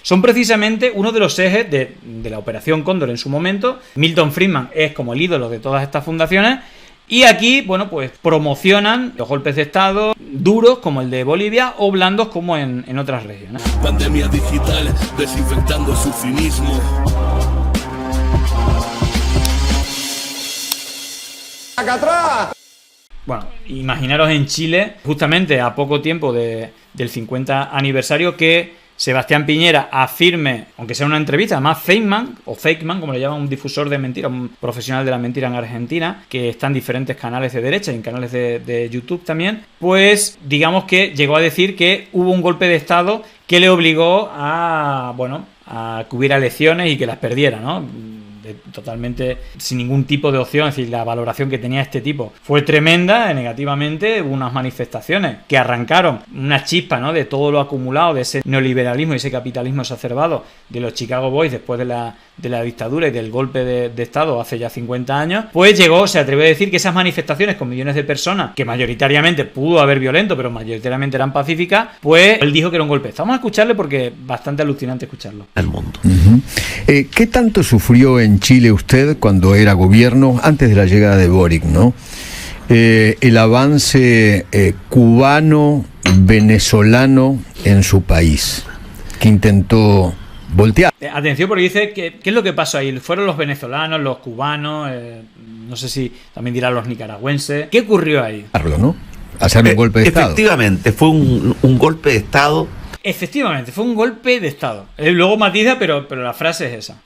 son precisamente uno de los ejes de la Operación Cóndor en su momento. Milton Friedman es como el ídolo de todas estas fundaciones. Y aquí, bueno, pues promocionan los golpes de Estado duros como el de Bolivia o blandos como en otras regiones. Pandemia digital, desinfectando su cinismo. ¡Acá atrás! Bueno, imaginaros en Chile, justamente a poco tiempo del 50 aniversario, que Sebastián Piñera afirme, aunque sea una entrevista, además Feynman, o Fakeman, como le llaman, un difusor de mentiras, un profesional de la mentira en Argentina, que está en diferentes canales de derecha y en canales de YouTube también, pues digamos que llegó a decir que hubo un golpe de Estado que le obligó a que hubiera elecciones y que las perdiera, ¿no? Totalmente sin ningún tipo de opción. Es decir, la valoración que tenía este tipo fue tremenda, negativamente. Hubo unas manifestaciones que arrancaron una chispa, ¿no?, de todo lo acumulado de ese neoliberalismo y ese capitalismo exacerbado de los Chicago Boys después de la dictadura y del golpe de Estado hace ya 50 años. Pues se atrevió a decir que esas manifestaciones con millones de personas, que mayoritariamente pudo haber violento, pero mayoritariamente eran pacíficas, pues él dijo que era un golpe. Vamos a escucharle porque es bastante alucinante escucharlo. El mundo. ¿Qué tanto sufrió en Chile usted cuando era gobierno, antes de la llegada de Boric, ¿no? El avance cubano, venezolano en su país, que intentó voltear. Atención, porque dice ¿qué es lo que pasó ahí? Fueron los venezolanos, los cubanos, no sé si también dirán los nicaragüenses. ¿Qué ocurrió ahí? ¿No? Hacer un golpe de Estado. Efectivamente, fue un golpe de Estado. Efectivamente, fue un golpe de Estado. Luego matiza, pero la frase es esa.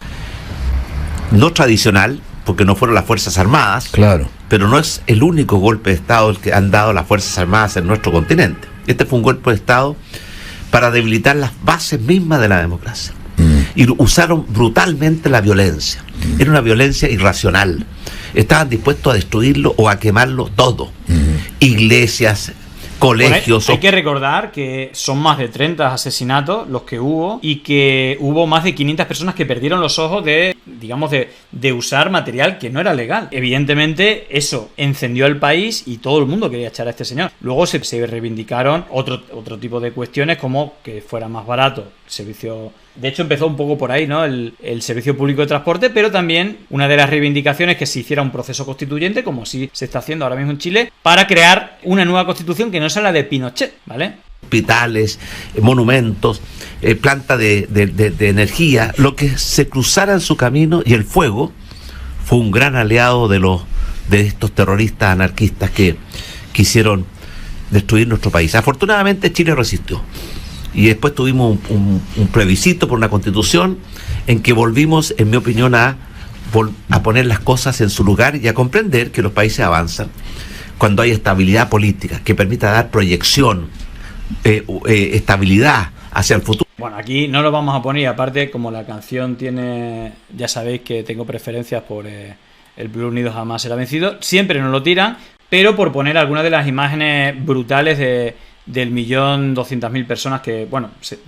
No tradicional, porque no fueron las Fuerzas Armadas, claro, pero no es el único golpe de Estado el que han dado las Fuerzas Armadas en nuestro continente. Este fue un golpe de Estado para debilitar las bases mismas de la democracia. Y usaron brutalmente la violencia. Era una violencia irracional. Estaban dispuestos a destruirlo o a quemarlo todo. Iglesias, colegios. Hay que recordar que son más de 30 asesinatos los que hubo y que hubo más de 500 personas que perdieron los ojos de usar material que no era legal. Evidentemente eso encendió el país y todo el mundo quería echar a este señor. Luego se reivindicaron otro tipo de cuestiones, como que fuera más barato el servicio. De hecho empezó un poco por ahí, ¿no?, el servicio público de transporte, pero también una de las reivindicaciones que se hiciera un proceso constituyente, como sí se está haciendo ahora mismo en Chile, para crear una nueva constitución que no sea la de Pinochet, ¿vale? Hospitales, monumentos, planta de energía, lo que se cruzara en su camino. Y el fuego fue un gran aliado de estos terroristas anarquistas que quisieron destruir nuestro país. Afortunadamente Chile resistió. Y después tuvimos un plebiscito por una constitución en que volvimos, en mi opinión, a poner las cosas en su lugar y a comprender que los países avanzan cuando hay estabilidad política que permita dar proyección, estabilidad hacia el futuro. Bueno, aquí no lo vamos a poner, aparte como la canción tiene, ya sabéis que tengo preferencias por el Pueblo Unido jamás será vencido, siempre nos lo tiran, pero por poner algunas de las imágenes brutales del 1.200.000 personas que,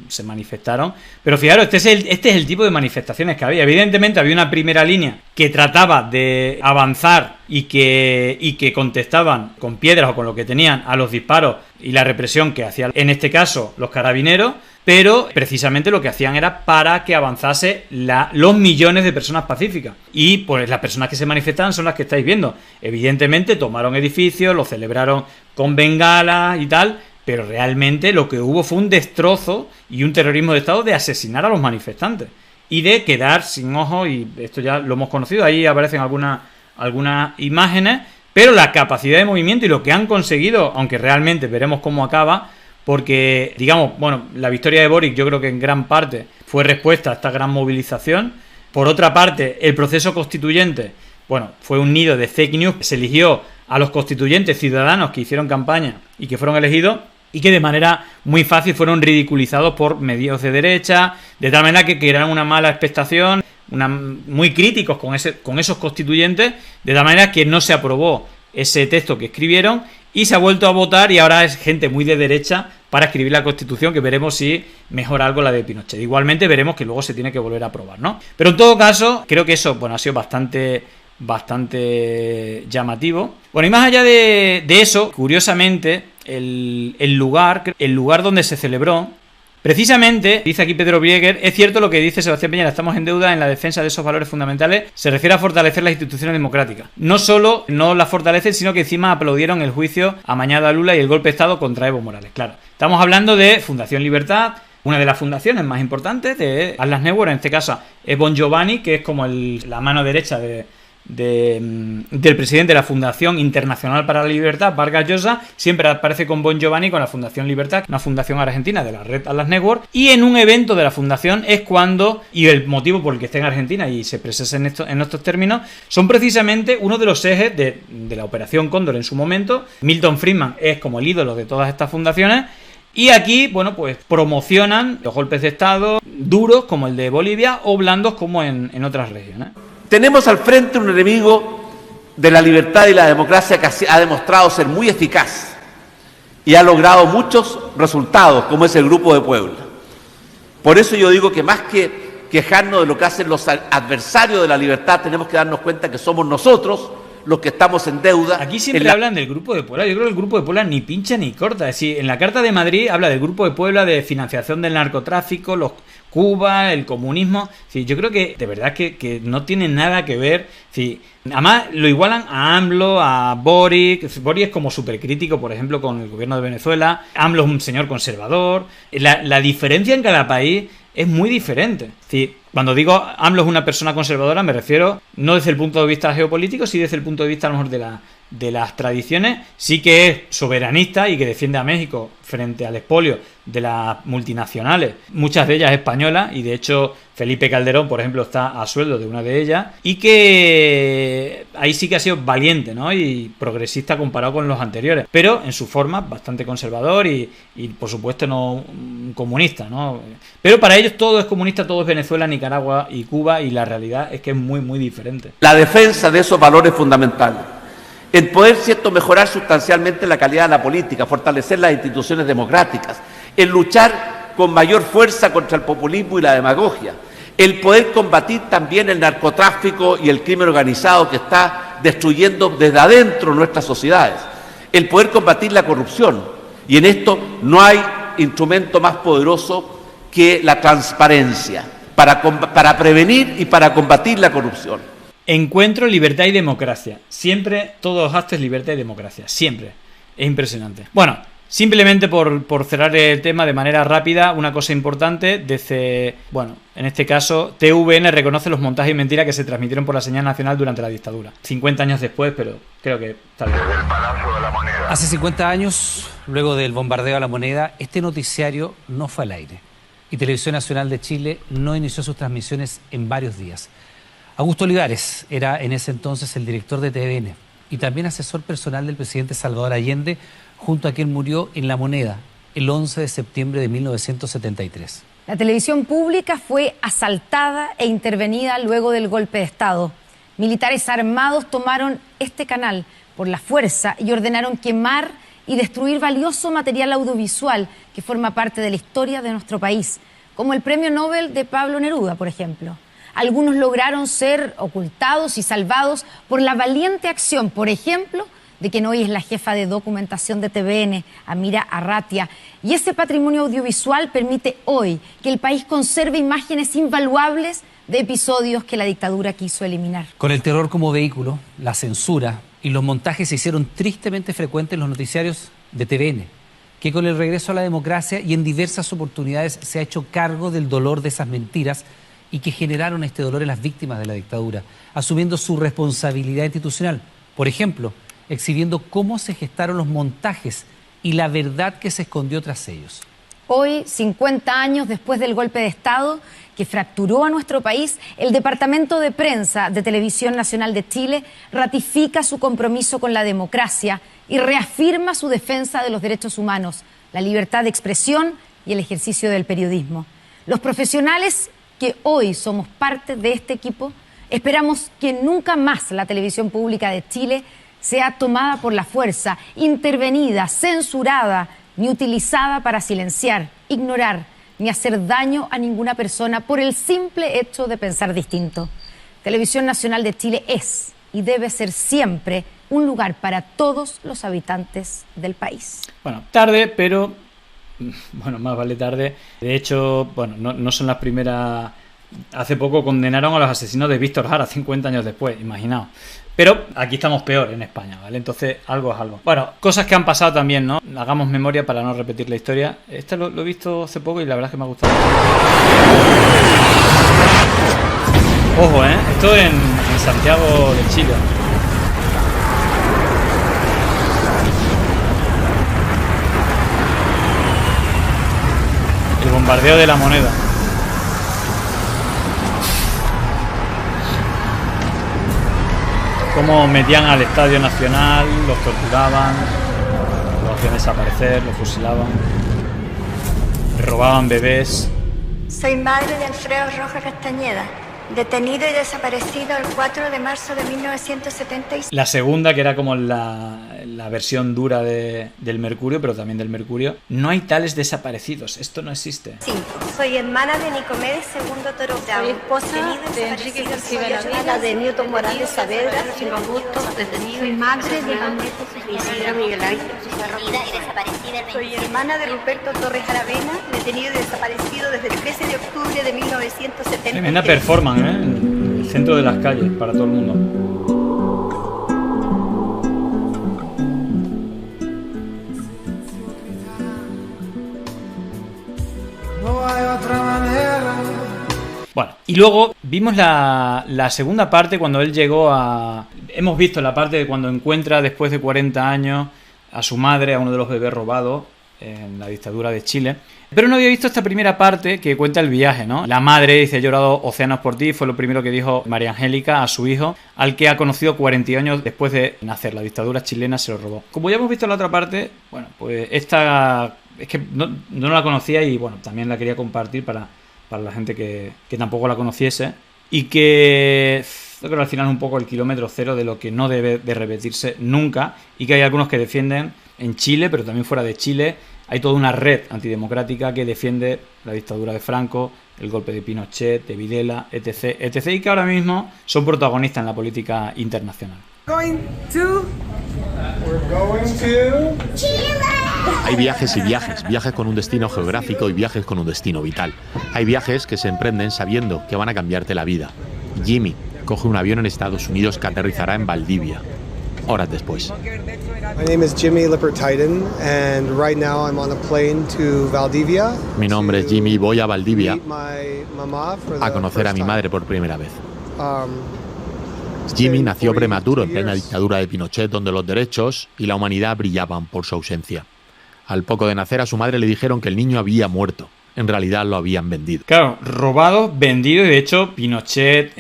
se manifestaron. Pero fijaros, este es el tipo de manifestaciones que había. Evidentemente había una primera línea que trataba de avanzar y que contestaban con piedras o con lo que tenían a los disparos y la represión que hacían, en este caso, los carabineros, pero precisamente lo que hacían era para que avanzase los millones de personas pacíficas. Y pues las personas que se manifestaban son las que estáis viendo. Evidentemente tomaron edificios, lo celebraron con bengalas y tal, pero realmente lo que hubo fue un destrozo y un terrorismo de Estado de asesinar a los manifestantes y de quedar sin ojos, y esto ya lo hemos conocido, ahí aparecen algunas imágenes, pero la capacidad de movimiento y lo que han conseguido, aunque realmente veremos cómo acaba, porque, la victoria de Boric yo creo que en gran parte fue respuesta a esta gran movilización. Por otra parte, el proceso constituyente, fue un nido de fake news. Se eligió a los constituyentes ciudadanos que hicieron campaña y que fueron elegidos, y que de manera muy fácil fueron ridiculizados por medios de derecha, de tal manera que crearon una mala expectación, muy críticos con esos constituyentes, de tal manera que no se aprobó ese texto que escribieron y se ha vuelto a votar, y ahora es gente muy de derecha para escribir la Constitución, que veremos si mejora algo la de Pinochet. Igualmente veremos que luego se tiene que volver a aprobar, ¿no? Pero en todo caso, creo que eso ha sido bastante llamativo. Y más allá de eso, curiosamente, el lugar donde se celebró Precisamente, dice aquí Pedro Brieger, es cierto lo que dice Sebastián Piñera, estamos en deuda en la defensa de esos valores fundamentales, se refiere a fortalecer las instituciones democráticas. No solo no las fortalecen, sino que encima aplaudieron el juicio amañado a Lula y el golpe de Estado contra Evo Morales. Claro, estamos hablando de Fundación Libertad, una de las fundaciones más importantes de Atlas Network, en este caso es Bon Giovanni, que es como la mano derecha del presidente de la Fundación Internacional para la Libertad, Vargas Llosa, siempre aparece con Bon Giovanni, con la Fundación Libertad, una fundación argentina de la red Atlas Network, y en un evento de la fundación es cuando, y el motivo por el que está en Argentina y se expresa en estos términos, son precisamente uno de los ejes de la Operación Cóndor en su momento. Milton Friedman es como el ídolo de todas estas fundaciones, y aquí, bueno, pues promocionan los golpes de Estado duros como el de Bolivia o blandos como en otras regiones. Tenemos al frente un enemigo de la libertad y la democracia que ha demostrado ser muy eficaz y ha logrado muchos resultados, como es el Grupo de Puebla. Por eso yo digo que más que quejarnos de lo que hacen los adversarios de la libertad, tenemos que darnos cuenta que somos nosotros los que estamos en deuda. Aquí siempre hablan del Grupo de Puebla. Yo creo que el Grupo de Puebla ni pincha ni corta. Es decir, en la Carta de Madrid habla del Grupo de Puebla, de financiación del narcotráfico, Cuba, el comunismo. Sí, yo creo que de verdad que no tiene nada que ver. Sí, además lo igualan a AMLO, a Boric. Boric es como súper crítico, por ejemplo, con el gobierno de Venezuela. AMLO es un señor conservador. La diferencia en cada país es muy diferente. Sí, cuando digo AMLO es una persona conservadora, me refiero no desde el punto de vista geopolítico, sí desde el punto de vista a lo mejor de las tradiciones. Sí que es soberanista y que defiende a México frente al expolio de las multinacionales, muchas de ellas españolas, y de hecho Felipe Calderón, por ejemplo, está a sueldo de una de ellas, y que ahí sí que ha sido valiente, ¿no? Y progresista comparado con los anteriores, pero en su forma bastante conservador y por supuesto no comunista, ¿no? Pero para ellos todo es comunista, todo es Venezuela, Nicaragua y Cuba, y la realidad es que es muy, muy diferente. La defensa de esos valores fundamentales, el poder, cierto, mejorar sustancialmente la calidad de la política, fortalecer las instituciones democráticas, el luchar con mayor fuerza contra el populismo y la demagogia, el poder combatir también el narcotráfico y el crimen organizado que está destruyendo desde adentro nuestras sociedades, el poder combatir la corrupción, y en esto no hay instrumento más poderoso que la transparencia para prevenir y para combatir la corrupción. Encuentro, libertad y democracia. Siempre, todos los actos, libertad y democracia. Siempre. Es impresionante. Bueno, simplemente por cerrar el tema de manera rápida, una cosa importante. En este caso, TVN reconoce los montajes y mentiras que se transmitieron por la señal nacional durante la dictadura. 50 años después, pero creo que tal vez. Hace 50 años, luego del bombardeo a La Moneda, este noticiario no fue al aire. Y Televisión Nacional de Chile no inició sus transmisiones en varios días. Augusto Olivares era en ese entonces el director de TVN y también asesor personal del presidente Salvador Allende, junto a quien murió en La Moneda el 11 de septiembre de 1973. La televisión pública fue asaltada e intervenida luego del golpe de Estado. Militares armados tomaron este canal por la fuerza y ordenaron quemar y destruir valioso material audiovisual que forma parte de la historia de nuestro país, como el Premio Nobel de Pablo Neruda, por ejemplo. Algunos lograron ser ocultados y salvados por la valiente acción, por ejemplo, de quien hoy es la jefa de documentación de TVN, Amira Arratia. Y ese patrimonio audiovisual permite hoy que el país conserve imágenes invaluables de episodios que la dictadura quiso eliminar. Con el terror como vehículo, la censura y los montajes se hicieron tristemente frecuentes en los noticiarios de TVN, que con el regreso a la democracia y en diversas oportunidades se ha hecho cargo del dolor de esas mentiras y que generaron este dolor en las víctimas de la dictadura, asumiendo su responsabilidad institucional. Por ejemplo, exhibiendo cómo se gestaron los montajes y la verdad que se escondió tras ellos. Hoy, 50 años después del golpe de Estado que fracturó a nuestro país, el Departamento de Prensa de Televisión Nacional de Chile ratifica su compromiso con la democracia y reafirma su defensa de los derechos humanos, la libertad de expresión y el ejercicio del periodismo. Los profesionales que hoy somos parte de este equipo, esperamos que nunca más la televisión pública de Chile sea tomada por la fuerza, intervenida, censurada, ni utilizada para silenciar, ignorar, ni hacer daño a ninguna persona por el simple hecho de pensar distinto. Televisión Nacional de Chile es y debe ser siempre un lugar para todos los habitantes del país. Bueno, tarde, pero bueno, más vale tarde. De hecho, bueno, no son las primeras. Hace poco condenaron a los asesinos de Víctor Jara, 50 años después, imaginaos. Pero aquí estamos peor en España, ¿vale? Entonces, algo es algo. Bueno, cosas que han pasado también, ¿no? Hagamos memoria para no repetir la historia. Este lo he visto hace poco y la verdad es que me ha gustado. Ojo, esto en Santiago de Chile. El bombardeo de la Moneda. Cómo metían al Estadio Nacional, los torturaban, los hacían desaparecer, los fusilaban, robaban bebés. Soy madre de Alfredo Rojas Castañeda, detenido y desaparecido el 4 de marzo de 1976. La segunda, que era como la versión dura del Mercurio, pero también del Mercurio. No hay tales desaparecidos, esto no existe. 5. Soy hermana de Nicomedes II Toro Brown. Soy esposa de Enrique García de Newton Morales Saavedra, sin Augusto, detenido. Soy madre de Isidro Miguel Ángel. Soy hermana de Ruperto Torres Aravena, detenido y desaparecido desde el 13 de octubre de 1970. Tremenda performance, en el centro de las calles, para todo el mundo. Bueno, y luego vimos la segunda parte cuando él llegó a... Hemos visto la parte de cuando encuentra después de 40 años a su madre, a uno de los bebés robados en la dictadura de Chile. Pero no había visto esta primera parte que cuenta el viaje, ¿no? La madre dice: he llorado océanos por ti, fue lo primero que dijo María Angélica a su hijo, al que ha conocido 40 años después de nacer. La dictadura chilena se lo robó. Como ya hemos visto en la otra parte, bueno, pues esta... Es que no la conocía y, bueno, también la quería compartir para la gente que tampoco la conociese. Y que yo creo que al final es un poco el kilómetro cero de lo que no debe de repetirse nunca. Y que hay algunos que defienden en Chile, pero también fuera de Chile. Hay toda una red antidemocrática que defiende la dictadura de Franco, el golpe de Pinochet, de Videla, etc., etc. Y que ahora mismo son protagonistas en la política internacional. Hay viajes y viajes, viajes con un destino geográfico y viajes con un destino vital. Hay viajes que se emprenden sabiendo que van a cambiarte la vida. Jimmy coge un avión en Estados Unidos que aterrizará en Valdivia, horas después. Mi nombre es Jimmy y voy a Valdivia a conocer a mi madre por primera vez. Jimmy nació prematuro en plena dictadura de Pinochet, donde los derechos y la humanidad brillaban por su ausencia. Al poco de nacer, a su madre le dijeron que el niño había muerto. En realidad lo habían vendido. Claro, robado, vendido, y de hecho Pinochet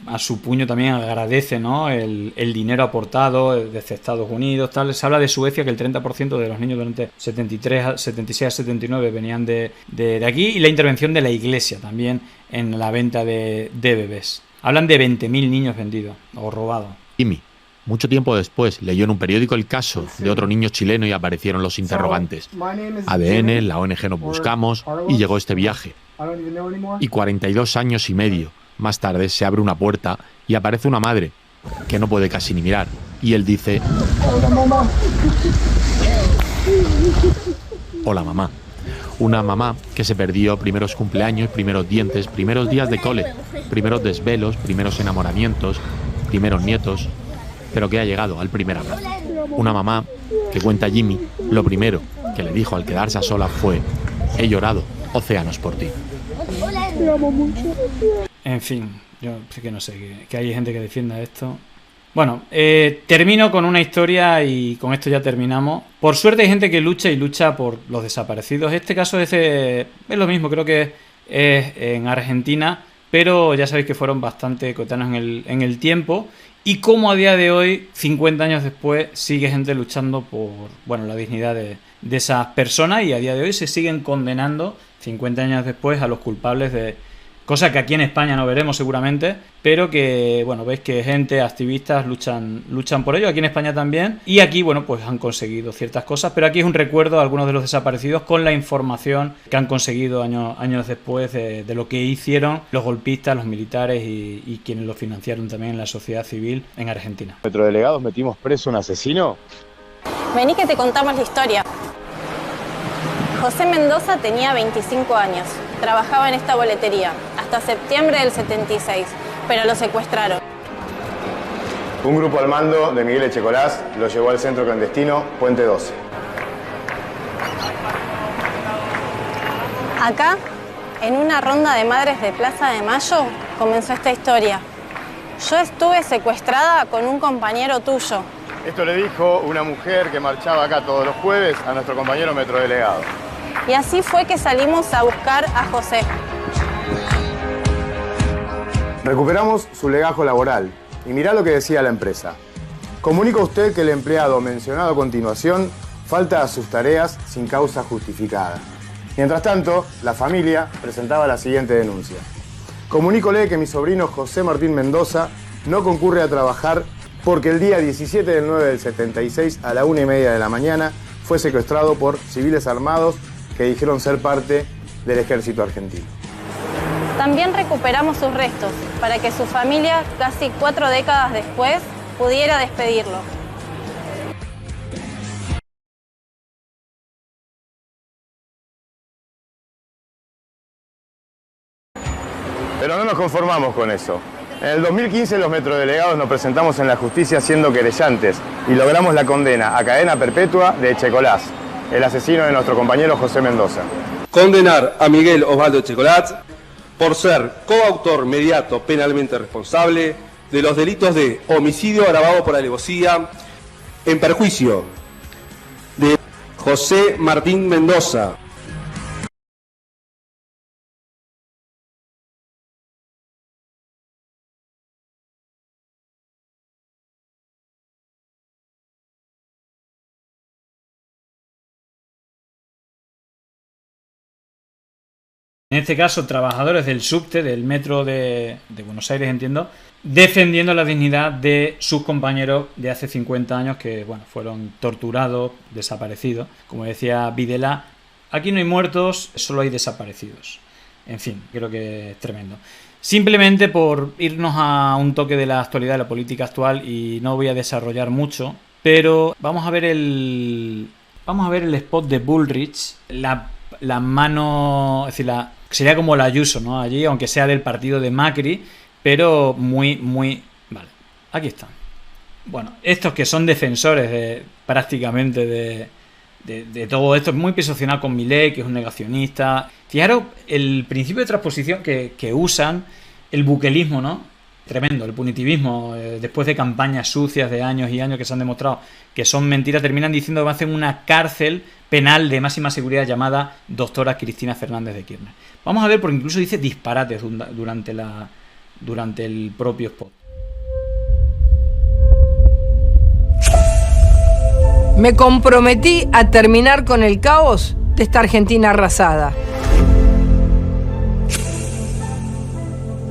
a su puño también agradece, ¿no?, el dinero aportado desde Estados Unidos, tal. Se habla de Suecia, que el 30% de los niños durante 76 a 79 venían de aquí, y la intervención de la Iglesia también en la venta de bebés. Hablan de 20.000 niños vendidos o robados. Jimmy, mucho tiempo después, leyó en un periódico el caso de otro niño chileno y aparecieron los interrogantes. ADN, la ONG Nos Buscamos, y llegó este viaje. Y 42 años y medio más tarde se abre una puerta y aparece una madre que no puede casi ni mirar. Y él dice: hola, mamá. Una mamá que se perdió primeros cumpleaños, primeros dientes, primeros días de cole, primeros desvelos, primeros enamoramientos, primeros nietos, pero que ha llegado al primer abrazo. Una mamá que, cuenta Jimmy, lo primero que le dijo al quedarse a solas fue: he llorado océanos por ti. En fin, yo sí que no sé, que hay gente que defienda esto. Bueno, termino con una historia y con esto ya terminamos. Por suerte hay gente que lucha y lucha por los desaparecidos. Este caso es lo mismo, creo que es en Argentina, pero ya sabéis que fueron bastante coetáneos en el tiempo. Y como a día de hoy, 50 años después, sigue gente luchando por, bueno, la dignidad de esas personas, y a día de hoy se siguen condenando, 50 años después, a los culpables de cosa que aquí en España no veremos seguramente, pero que, bueno, veis que gente, activistas luchan por ello, aquí en España también, y aquí, bueno, pues han conseguido ciertas cosas, pero aquí es un recuerdo a algunos de los desaparecidos con la información que han conseguido años después de lo que hicieron los golpistas, los militares y quienes lo financiaron también en la sociedad civil en Argentina. ¿Nuestros delegados metimos preso a un asesino? Vení que te contamos la historia. José Mendoza tenía 25 años. Trabajaba en esta boletería hasta septiembre del 76, pero lo secuestraron. Un grupo al mando de Miguel Echecolás lo llevó al centro clandestino Puente 12. Acá, en una ronda de madres de Plaza de Mayo, comenzó esta historia. Yo estuve secuestrada con un compañero tuyo. Esto le dijo una mujer que marchaba acá todos los jueves a nuestro compañero metrodelegado. Y así fue que salimos a buscar a José. Recuperamos su legajo laboral y mirá lo que decía la empresa. Comunica usted que el empleado mencionado a continuación falta a sus tareas sin causa justificada. Mientras tanto, la familia presentaba la siguiente denuncia. Comunícole que mi sobrino José Martín Mendoza no concurre a trabajar porque el día 17 del 9 del 76 a la 1:30 de la mañana fue secuestrado por civiles armados que dijeron ser parte del ejército argentino. También recuperamos sus restos para que su familia, casi 4 décadas después, pudiera despedirlo. Pero no nos conformamos con eso. En el 2015 los metrodelegados nos presentamos en la justicia siendo querellantes y logramos la condena a cadena perpetua de Echecolás, el asesino de nuestro compañero José Mendoza. Condenar a Miguel Osvaldo Echecolás por ser coautor inmediato penalmente responsable de los delitos de homicidio agravado por alevosía en perjuicio de José Martín Mendoza. En este caso, trabajadores del subte, del metro de Buenos Aires, entiendo, defendiendo la dignidad de sus compañeros de hace 50 años que, bueno, fueron torturados, desaparecidos. Como decía Videla, aquí no hay muertos, solo hay desaparecidos. En fin, creo que es tremendo. Simplemente por irnos a un toque de la actualidad, de la política actual, y no voy a desarrollar mucho, pero vamos a ver el spot de Bullrich, la mano, es decir, sería como la Ayuso, ¿no? Allí, aunque sea del partido de Macri, pero muy... Vale, aquí están. Bueno, estos que son defensores prácticamente de todo esto, es muy posicionado con Milei, que es un negacionista. Fijaros el principio de transposición que usan, el buquelismo, ¿no? Tremendo, el punitivismo, después de campañas sucias de años y años que se han demostrado que son mentiras, terminan diciendo que van a hacer una cárcel penal de máxima seguridad llamada doctora Cristina Fernández de Kirchner. Vamos a ver, porque incluso dice disparates durante el propio spot. Me comprometí a terminar con el caos de esta Argentina arrasada.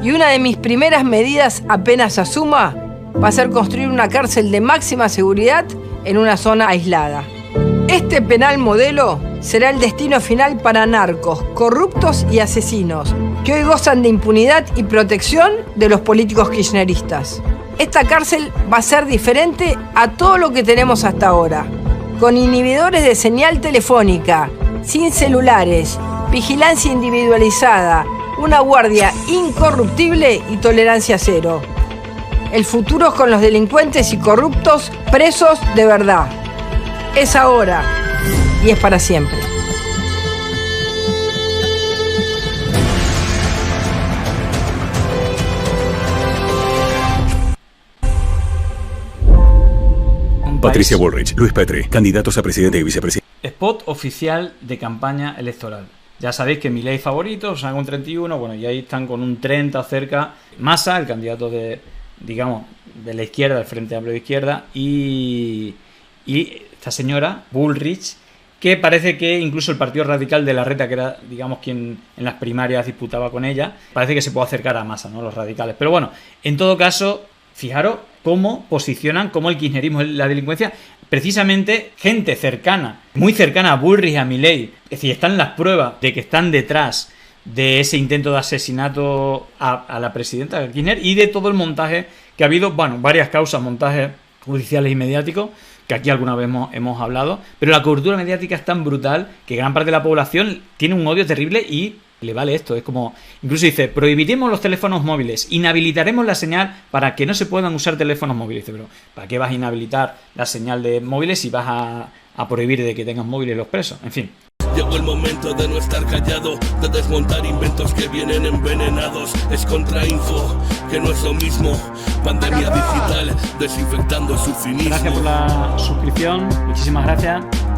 Y una de mis primeras medidas apenas asuma va a ser construir una cárcel de máxima seguridad en una zona aislada. Este penal modelo será el destino final para narcos, corruptos y asesinos que hoy gozan de impunidad y protección de los políticos kirchneristas. Esta cárcel va a ser diferente a todo lo que tenemos hasta ahora, con inhibidores de señal telefónica, sin celulares, vigilancia individualizada, una guardia incorruptible y tolerancia cero. El futuro es con los delincuentes y corruptos presos de verdad. Es ahora y es para siempre. Patricia Bullrich, Luis Petri, candidatos a presidente y vicepresidente. Spot oficial de campaña electoral. Ya sabéis que Milei favorito, o sea, con 31, bueno, y ahí están con un 30 cerca. Massa, el candidato de la izquierda, del Frente Amplio de Izquierda, y esta señora, Bullrich, que parece que incluso el Partido Radical de Larreta, que era, digamos, quien en las primarias disputaba con ella, parece que se puede acercar a Massa, ¿no? Los radicales. Pero bueno, en todo caso, fijaros cómo posicionan, cómo el kirchnerismo, la delincuencia, precisamente gente cercana, muy cercana a Bullrich y a Milei, es decir, están las pruebas de que están detrás de ese intento de asesinato a la presidenta Kirchner y de todo el montaje que ha habido, bueno, varias causas, montajes judiciales y mediáticos, que aquí alguna vez hemos hablado, pero la cobertura mediática es tan brutal que gran parte de la población tiene un odio terrible y le vale esto. Es como, incluso dice, prohibiremos los teléfonos móviles, inhabilitaremos la señal para que no se puedan usar teléfonos móviles. Dice, pero ¿para qué vas a inhabilitar la señal de móviles si vas a prohibir de que tengan móviles los presos? En fin. Llegó el momento de no estar callado, de desmontar inventos que vienen envenenados. Es contrainfo, que no es lo mismo. Pandemia digital, desinfectando su cinismo. Gracias por la suscripción, muchísimas gracias.